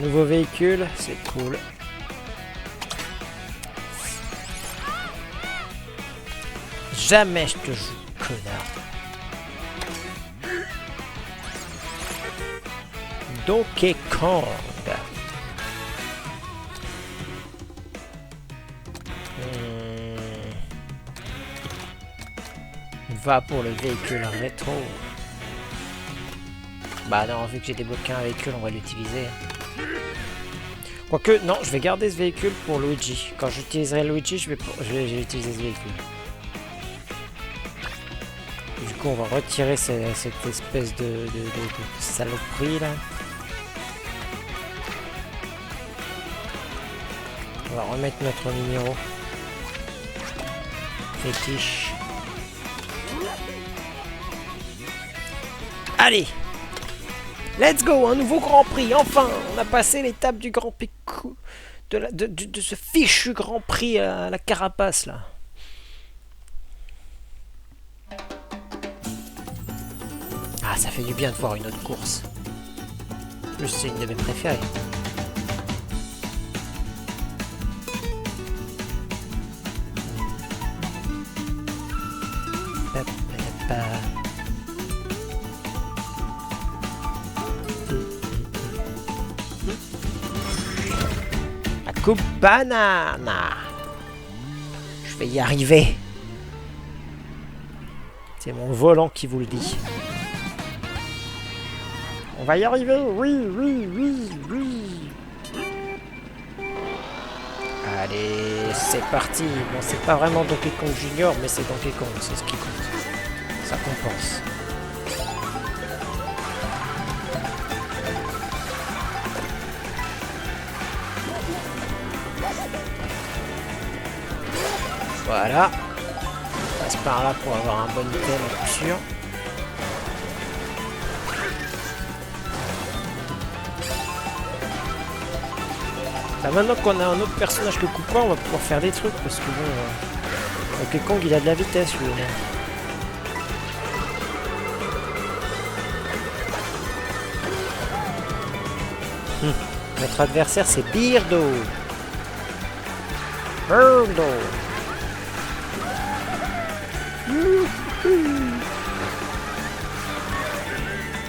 nouveau véhicule, c'est cool. Jamais je te joue, connard. Donkey Kong. On va pour le véhicule rétro. Bah non, vu que j'ai débloqué un véhicule, on va l'utiliser. Quoique, non, je vais garder ce véhicule pour Luigi. Quand j'utiliserai Luigi, je vais utiliser ce véhicule. Du coup, on va retirer cette espèce de saloperie là. On va remettre notre numéro fétiche. Allez! Let's go! Un nouveau Grand Prix! Enfin! On a passé l'étape du Grand Prix de ce fichu Grand Prix à la carapace là. Ah, ça fait du bien de voir une autre course. En plus, c'est une de mes préférées. La coupe banana. Je vais y arriver. C'est mon volant qui vous le dit. On va y arriver. Oui, oui, oui, oui. Allez, c'est parti. Bon, c'est pas vraiment Donkey Kong Junior, mais c'est Donkey Kong, c'est ce qui compte. Ça compense. Voilà. On passe par là pour avoir un bon item à coup sûr. Là, maintenant qu'on a un autre personnage que Koopa, on va pouvoir faire des trucs parce que bon, Donkey Kong il a de la vitesse lui. Notre adversaire c'est Birdo. Birdo.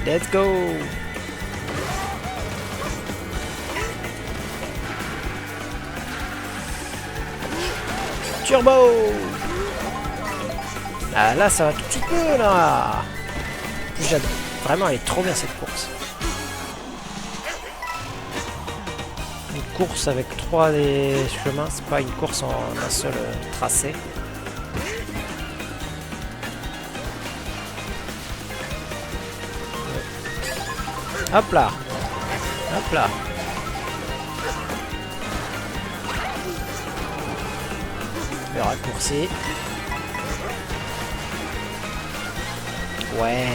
Let's go. Turbo. Ah là ça va tout de suite mieux là. J'adore. Vraiment elle est trop bien cette course. Une course avec 3 des chemins, c'est pas une course en un seul tracé. Hop là. Hop là. Le raccourci. Ouais.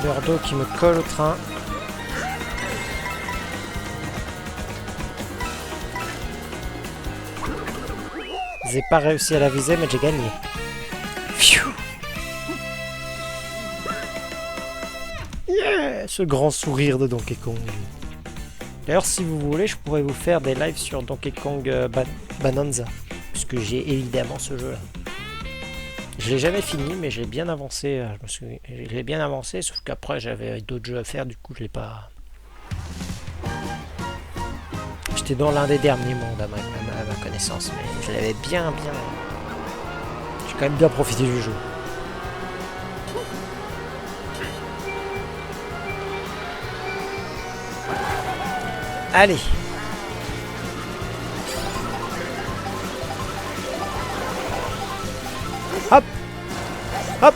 Birdo qui me colle au train. J'ai pas réussi à la viser, mais j'ai gagné. Pfiou. Yeah, ce grand sourire de Donkey Kong. D'ailleurs, si vous voulez, je pourrais vous faire des lives sur Donkey Kong Bonanza. Parce que j'ai évidemment ce jeu-là. Je l'ai jamais fini, mais j'ai bien avancé. J'ai bien avancé, sauf qu'après j'avais d'autres jeux à faire, du coup je l'ai pas. J'étais dans l'un des derniers mondes à ma connaissance, mais je l'avais bien. J'ai quand même bien profité du jeu. Allez. Hop. Hop.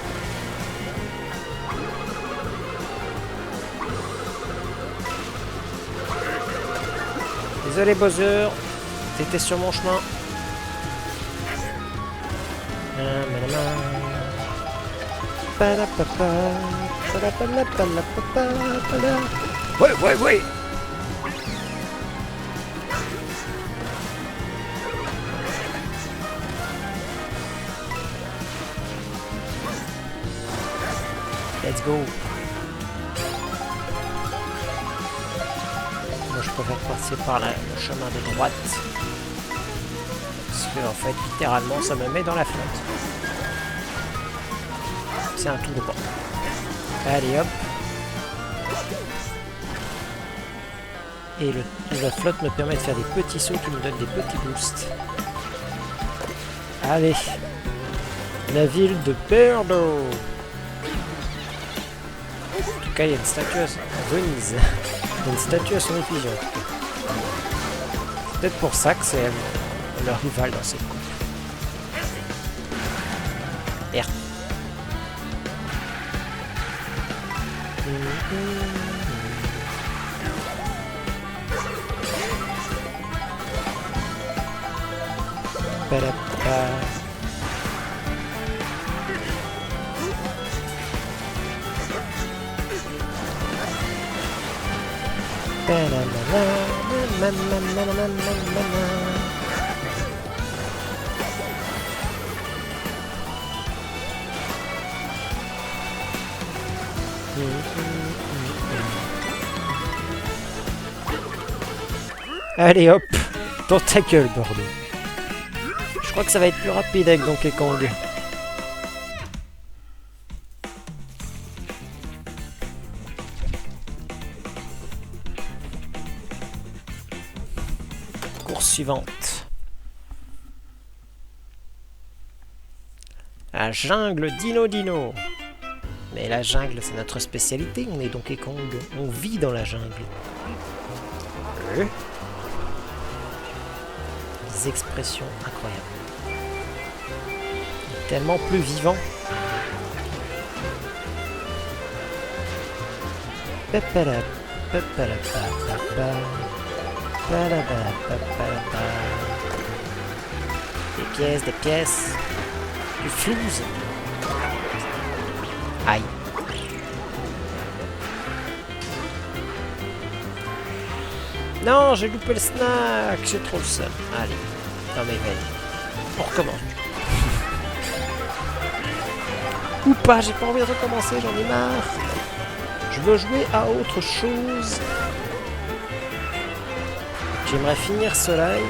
Désolé Bowser, t'étais sur mon chemin. Ouais. Let's go. Moi je préfère passer par le chemin de droite. Parce que en fait littéralement ça me met dans la flotte. C'est un tout droit. Allez hop. Et la flotte me permet de faire des petits sauts qui me donnent des petits boosts. Allez. La ville de Birdo. En tout cas, il y a une statue à Venise. Il y a une statue à son effigie. C'est peut-être pour ça que c'est leur rival dans cette coupe. Merde. Allez hop, dans ta gueule, Bordeaux. Je crois que ça va être plus rapide avec Donkey Kong. Course suivante. La jungle Dino Dino. Mais la jungle, c'est notre spécialité. On est Donkey Kong. On vit dans la jungle. Des expressions incroyables. Tellement plus vivant. Des pièces, des pièces. Du flouze. Aïe. Non, j'ai loupé le snack. J'ai trop le seum. Allez. Non mais vas-y. On recommence. Ou pas, j'ai pas envie de recommencer, j'en ai marre. Je veux jouer à autre chose. J'aimerais finir ce live.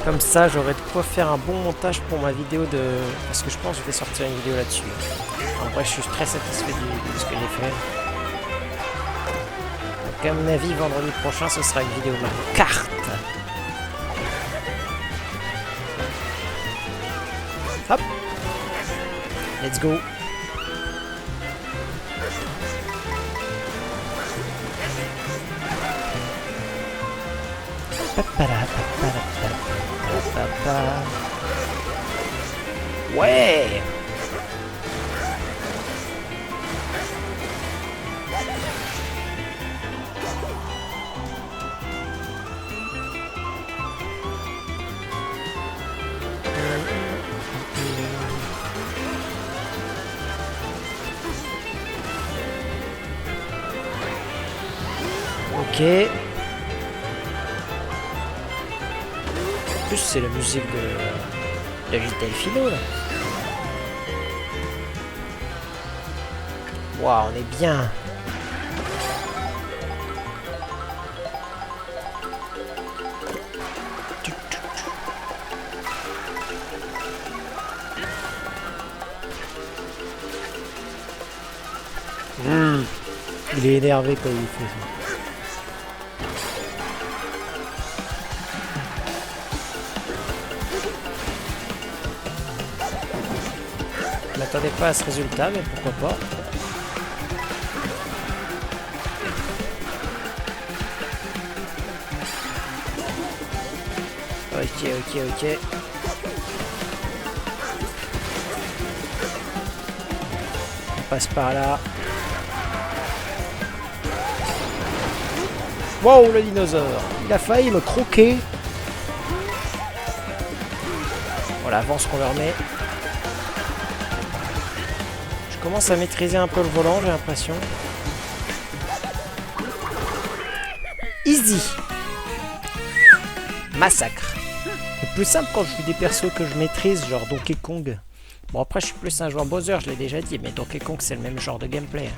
Comme ça, j'aurai de quoi faire un bon montage pour ma vidéo de... Parce que je pense que je vais sortir une vidéo là-dessus. En vrai, je suis très satisfait de ce que j'ai fait. Donc, à mon avis, vendredi prochain, ce sera une vidéo Mario Kart. Hop. Let's go. Ouais. Ok. En plus, c'est la musique de Little Philo là. Waouh, on est bien. Il est énervé quand il fait ça. Je m'attendais pas à ce résultat, mais pourquoi pas. Ok. On passe par là. Wow, le dinosaure. Il a failli me croquer. Voilà, avance qu'on leur met. Je commence à maîtriser un peu le volant, j'ai l'impression. Easy. Massacre. C'est plus simple quand je joue des persos que je maîtrise, genre Donkey Kong. Bon, après, je suis plus un joueur Bowser, je l'ai déjà dit, mais Donkey Kong, c'est le même genre de gameplay.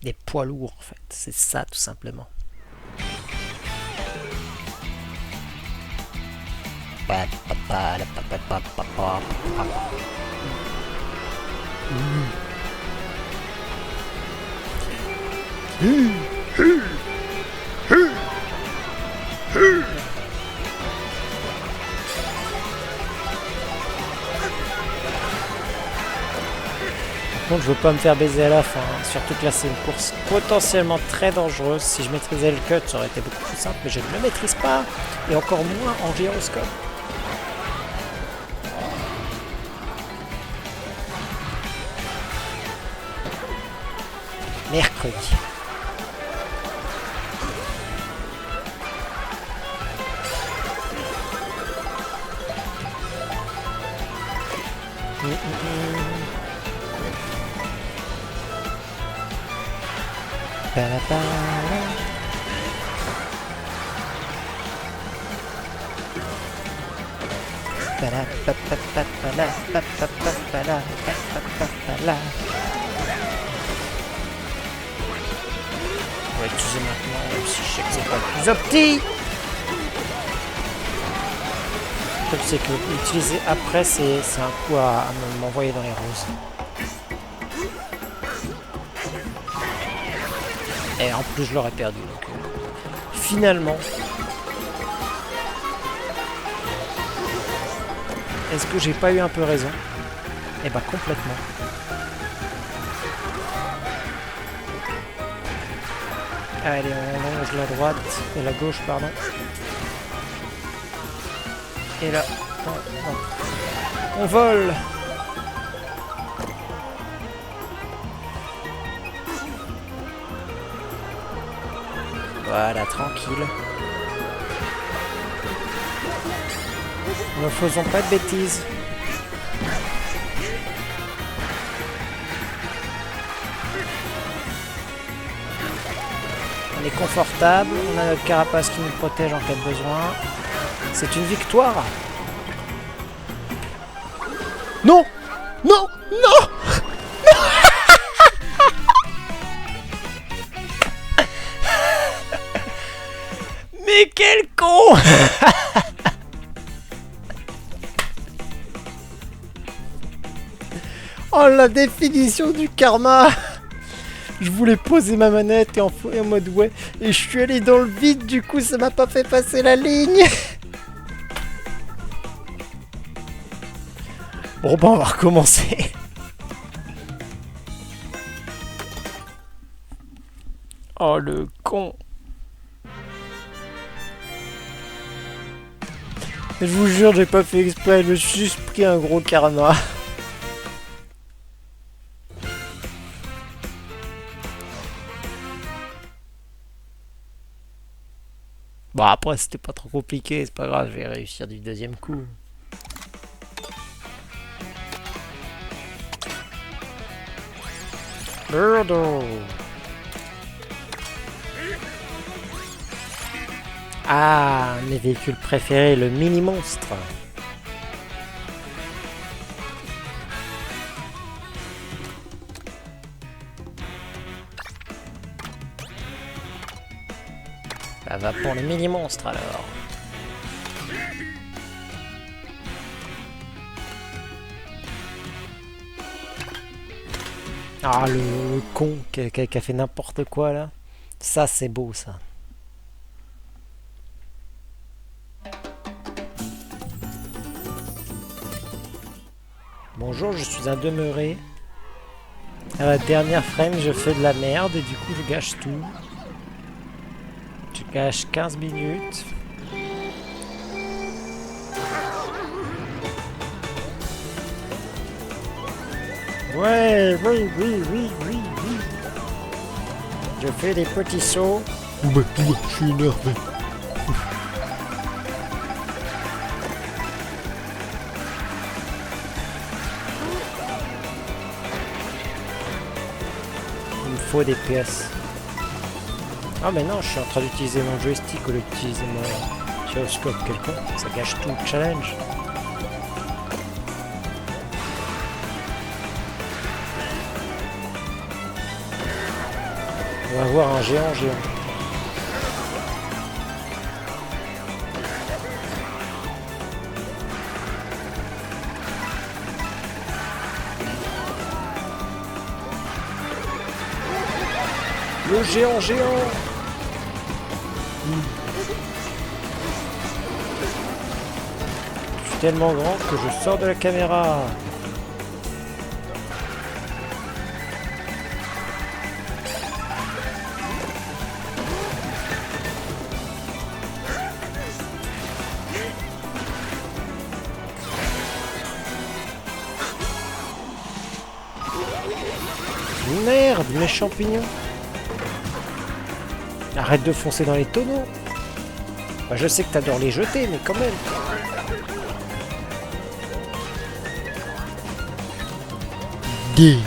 Des poids lourds, en fait. C'est ça, tout simplement. Par contre, je veux pas me faire baiser à la fin, hein. Surtout que là c'est une course potentiellement très dangereuse. Si je maîtrisais le cut, ça aurait été beaucoup plus simple, mais je ne le maîtrise pas, et encore moins en gyroscope. Mercredi. On va utiliser maintenant, même si je sais que c'est pas le plus opti. Le truc c'est que l'utiliser après c'est un coup à m'envoyer dans les roses. Et en plus je l'aurais perdu donc finalement. Est-ce que j'ai pas eu un peu raison? Eh bah complètement. Allez, on longe la droite et la gauche, pardon. Et là, on vole. Voilà, tranquille. Ne faisons pas de bêtises. On est confortable, on a notre carapace qui nous protège en cas de besoin. C'est une victoire. Non! Non! Non! Mais quel con! Oh, la définition du karma! Je voulais poser ma manette et en mode ouais, et je suis allé dans le vide, du coup ça m'a pas fait passer la ligne. Bon bah on va recommencer. Oh le con. Je vous jure, j'ai pas fait exprès, je me suis juste pris un gros karma. Bon après c'était pas trop compliqué, c'est pas grave, je vais réussir du deuxième coup. Birdo. Ah, mes véhicules préférés, le mini monstre. Ça va pour le mini monstre alors. Ah le con qui a fait n'importe quoi là. Ça c'est beau ça. Bonjour, je suis un demeuré. À la dernière frame, je fais de la merde et du coup je gâche tout. Je gâche 15 minutes. Ouais, oui. Je fais des petits sauts. Je suis énervé. Il me faut des pièces. Ah mais non, je suis en train d'utiliser mon joystick au lieu d'utiliser mon gyroscope. Quel con, ça gâche tout le challenge. On va avoir un géant. Le géant. Je suis tellement grand que je sors de la caméra. Merde, mes champignons. Arrête de foncer dans les tonneaux. Bah, je sais que t'adores les jeter, mais quand même. D.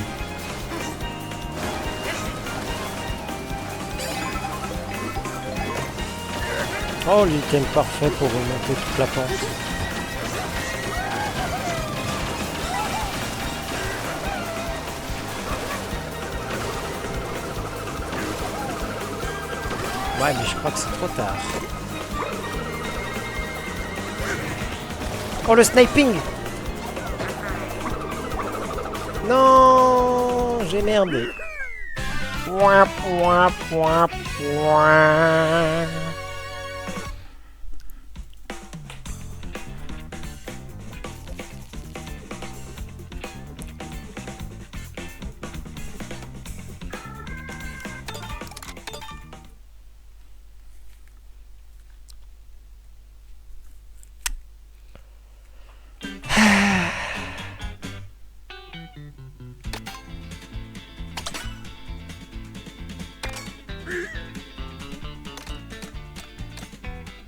Oh, l'item parfait pour remonter toute la pente. Ouais, mais je crois que c'est trop tard. Oh, le sniping! Non, j'ai merdé. Point, point, point, point.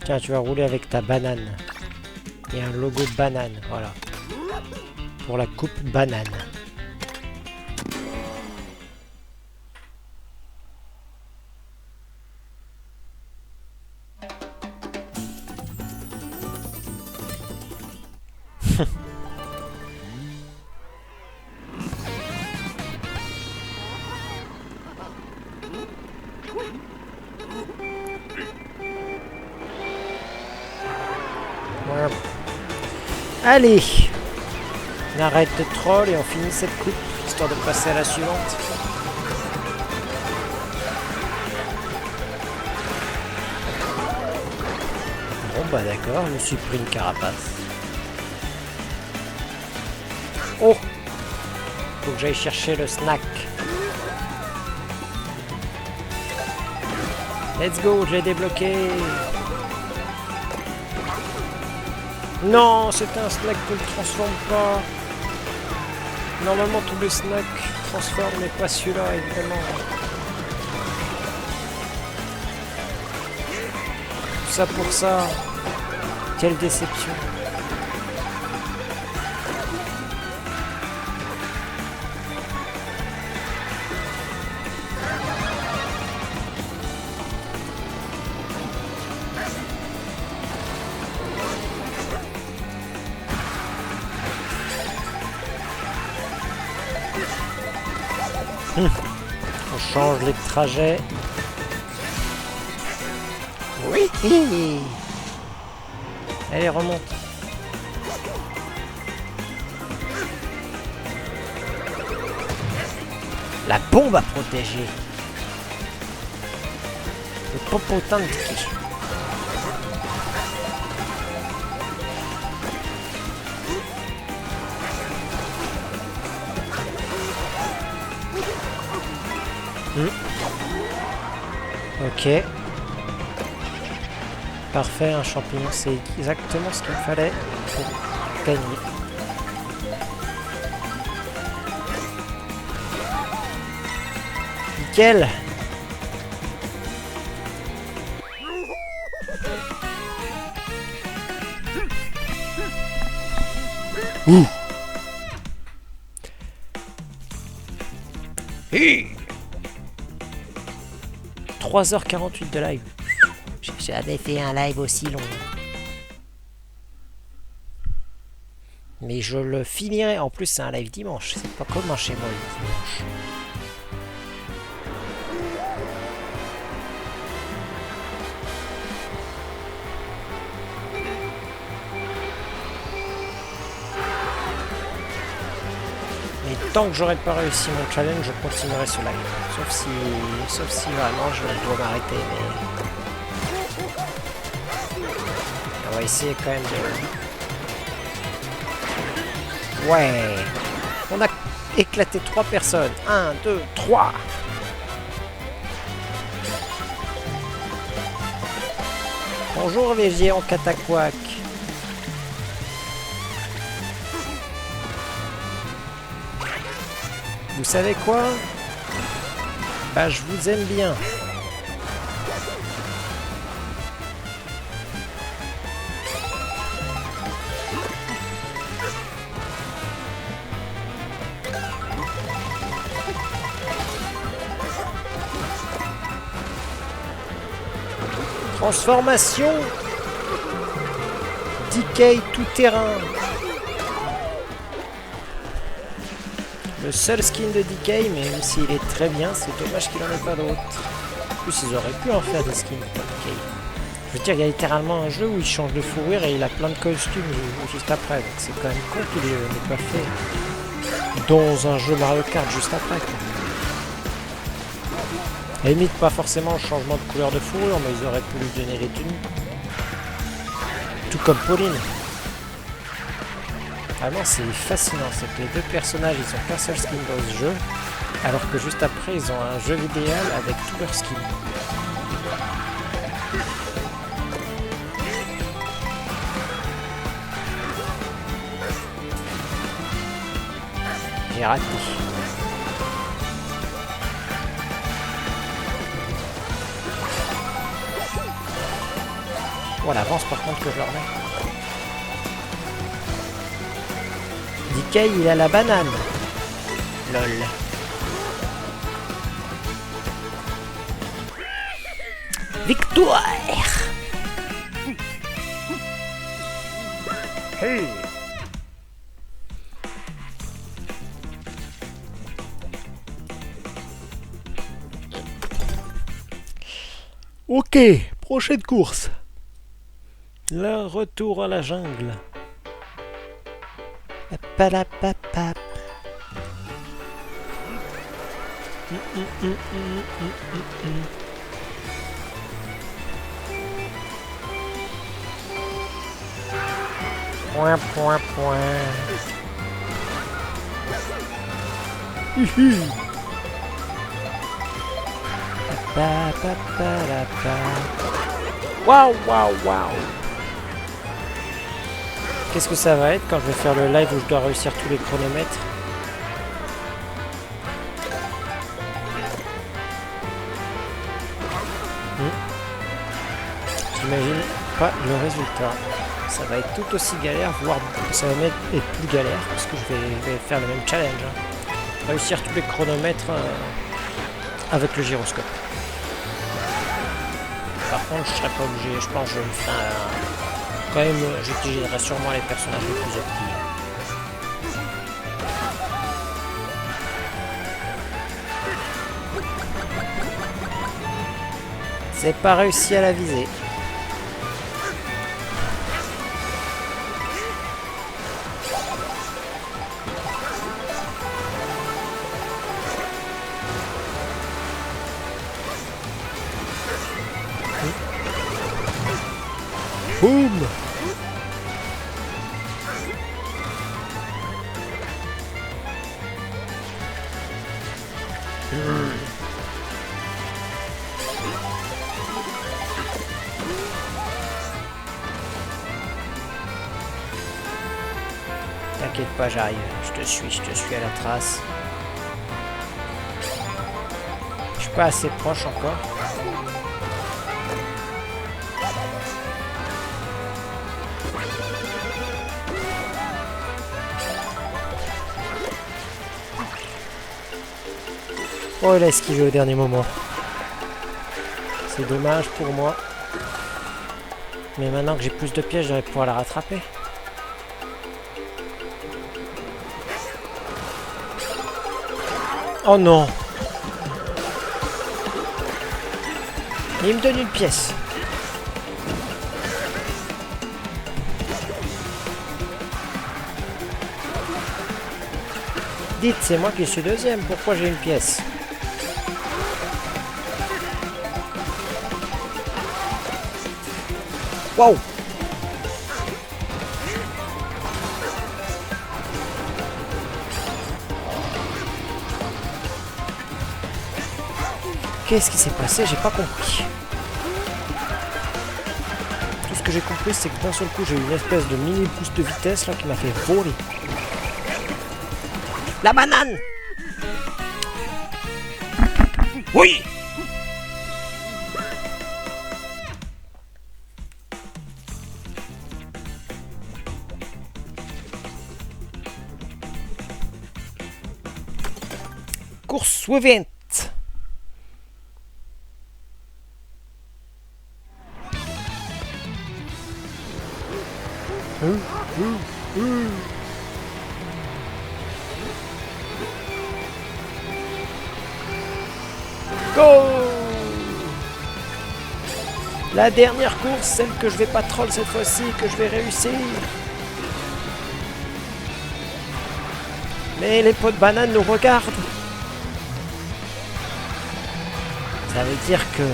Tiens, tu vas rouler avec ta banane. Et un logo banane, voilà. Pour la coupe banane. Allez, on arrête de troll et on finit cette coupe, histoire de passer à la suivante. Bon bah d'accord, je me suis pris une carapace. Oh, faut que j'aille chercher le snack. Let's go, je l'ai débloqué. Non, c'est un snack qui ne transforme pas. Normalement, tous les snacks transforment, mais pas celui-là, évidemment. Tout ça pour ça. Quelle déception. On change les trajets. Oui. Allez, remonte. La bombe à protéger. Le popotin de qui. Ok. Parfait, un champignon, c'est exactement ce qu'il me fallait pour gagner. Nickel. Ouh. 3h48 de live. J'ai jamais fait un live aussi long. Mais je le finirai. En plus, c'est un live dimanche. C'est pas commun chez moi le dimanche. Mais tant que j'aurai pas réussi mon challenge, je continuerai ce live. Sauf si vraiment je dois m'arrêter. Mais on va essayer quand même de... Ouais, on a éclaté 3 personnes. 1, 2, 3. Bonjour les géants cataquaques. Vous savez quoi? Bah je vous aime bien. Transformation DK tout terrain. Le seul skin de DK, même s'il est très bien, c'est dommage qu'il n'en ait pas d'autres. En plus, ils auraient pu en faire des skins pour DK. Je veux dire, il y a littéralement un jeu où il change de fourrure et il a plein de costumes juste après. Donc c'est quand même con qu'il n'ait pas fait dans un jeu Mario Kart juste après, quoi. À la limite, pas forcément le changement de couleur de fourrure, mais ils auraient pu lui donner les tenues. Tout comme Pauline. Vraiment, c'est fascinant. C'est que les deux personnages, ils ont qu'un seul skin dans ce jeu, alors que juste après, ils ont un jeu vidéo avec tous leurs skins. J'ai raté. Voilà, avance par contre que je leur mets. DK, il a la banane. Lol. Victoire! Hey! Ok, prochaine course. Le retour à la jungle. Papalapapap. Point, point, point. Hihi. Waouh, waouh, waouh. Qu'est-ce que ça va être quand je vais faire le live où je dois réussir tous les chronomètres? J'imagine pas le résultat. Ça va être tout aussi galère, voire ça va même être plus galère parce que je vais faire le même challenge. Hein. Réussir tous les chronomètres avec le gyroscope. Par contre, je serai pas obligé, je pense que je me ferai quand même, j'utiliserai sûrement les personnages les plus actifs. C'est pas réussi à la viser. Boum! T'inquiète pas, j'arrive. Je te suis à la trace. Je suis pas assez proche encore. Oh, il a esquivé au dernier moment. C'est dommage pour moi. Mais maintenant que j'ai plus de pièges, je vais pouvoir la rattraper. Oh non! Il me donne une pièce. Dites, c'est moi qui suis deuxième. Pourquoi j'ai une pièce? Waouh! Qu'est-ce qui s'est passé? J'ai pas compris. Tout ce que j'ai compris, c'est que d'un seul coup, j'ai eu une espèce de mini boost de vitesse là qui m'a fait voler. La banane! Oui! Course suivante! Go! La dernière course, celle que je vais pas troll cette fois-ci, que je vais réussir. Mais les pots de banane nous regardent. Ça veut dire que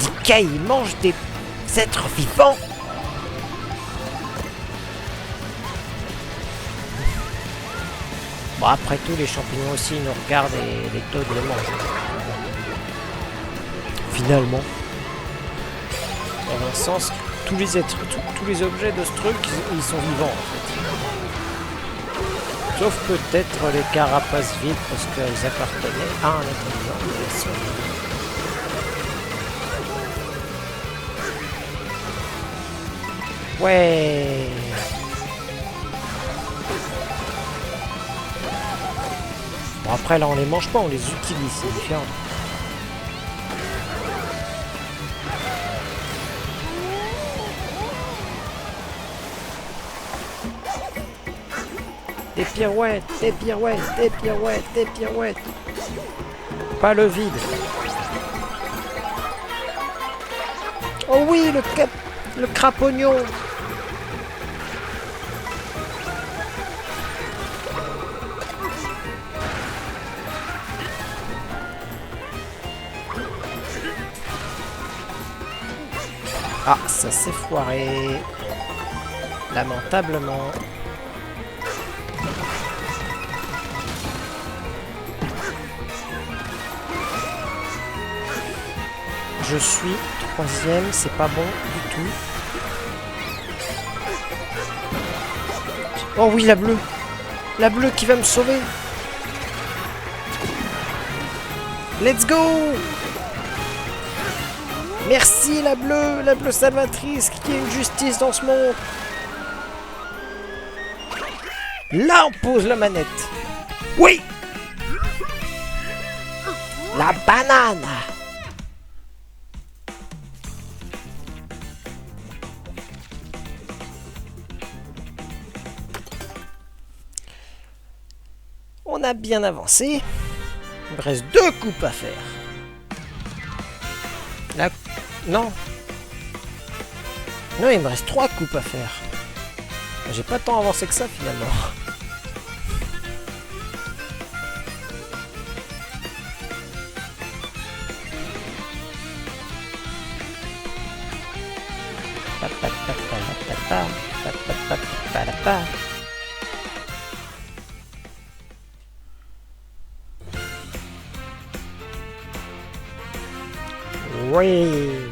DK il mange des êtres vivants. Bon, après tout, les champignons aussi nous regardent et les toads les mangent. Finalement, dans un sens, tous les êtres, tous les objets de ce truc, ils sont vivants en fait. Sauf peut-être les carapaces vides parce qu'elles appartenaient à un être vivant. Elles sont vides. Ouais. Bon après là on les mange pas, on les utilise, c'est différent. Des pirouettes, des pirouettes, des pirouettes, des pirouettes. Pas le vide. Oh oui, le crapognon. Ah, ça s'est foiré. Lamentablement. Je suis troisième, c'est pas bon du tout. Oh oui, la bleue. La bleue qui va me sauver. Let's go! Merci la bleue salvatrice qui est une justice dans ce monde. Là on pose la manette. Oui! La banane! On a bien avancé. Il me reste 2 coupes à faire. Non. Non, il me reste 3 coupes à faire. J'ai pas tant avancé que ça finalement. Oui.